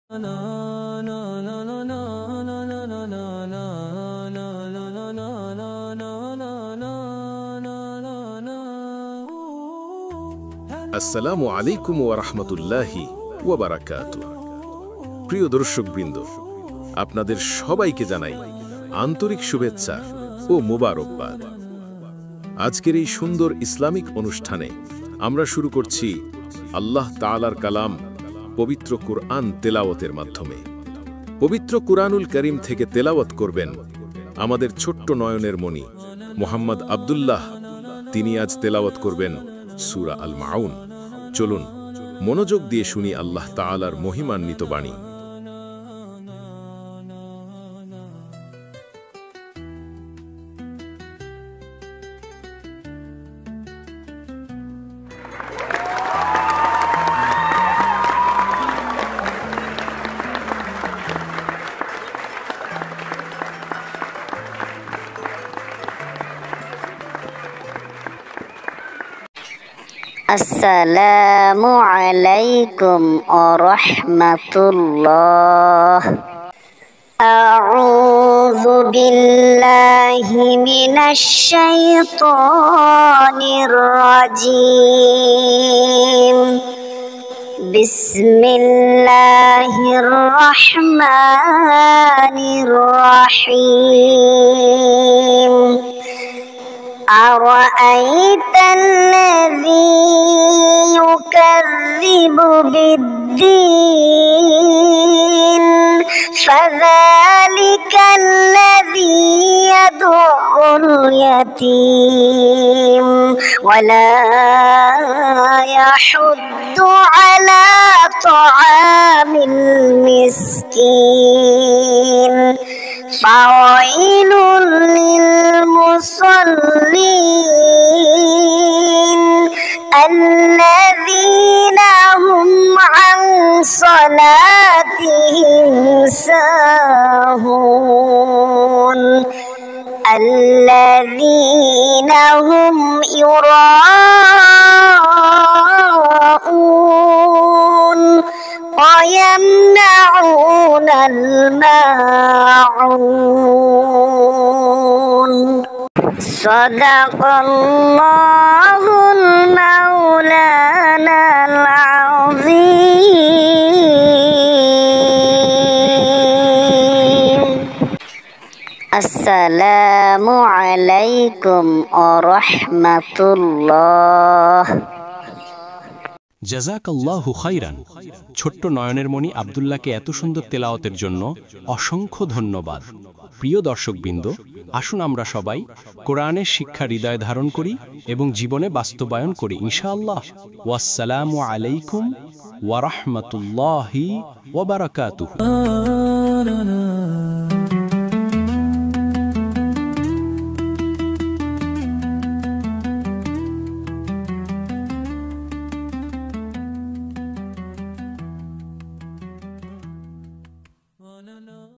আসসালামু আলাইকুম ওয়া রাহমাতুল্লাহি ওয়া বারাকাতুহু। প্রিয় দর্শকবৃন্দ, আপনাদের সবাইকে জানাই আন্তরিক শুভেচ্ছা ও মোবারকবাদ। আজকের এই সুন্দর ইসলামিক অনুষ্ঠানে আমরা শুরু করছি আল্লাহ তাআলার কালাম পবিত্র কুরআন তেলাওয়াতের মাধ্যমে। পবিত্র কুরআনুল কারীম থেকে তেলাওয়াত করবেন আমাদের ছোট্ট নয়নের মণি মোহাম্মদ আব্দুল্লাহ। তিনি আজ তেলাওয়াত করবেন সূরা আল মাউন। চলুন মনোযোগ দিয়ে শুনি আল্লাহ তাআলার মহিমান্বিত বাণী। আসসালামু আলাইকুম ওয়া রাহমাতুল্লাহ। আউযু বিল্লাহি মিনাশ শাইতানির রাজীম। বিসমিল্লাহির রাহমানির রাহিম। أرأيت الذي يكذب بالدين فذلك الذي يدع اليتيم ولا يحض على طعام المسكين فويل للمصلين الذين هم عن صلاتهم ساهون الذين هم يراءون ويمنعون الماعون صدق الله المولانا العظيم। السلام عليكم ورحمة الله। জাযাকাল্লাহু খাইরান। ছোট্ট নয়নের মণি আব্দুল্লাহকে এত সুন্দর তেলাওয়াতের জন্য অসংখ্য ধন্যবাদ। প্রিয় দর্শকবৃন্দ, আসুন আমরা সবাই কোরআনের শিক্ষা হৃদয়ে ধারণ করি এবং জীবনে বাস্তবায়ন করি ইনশাআল্লাহ। ওয়াসসালামু আলাইকুম ওয়া রাহমাতুল্লাহি ওয়া বারাকাতুহু।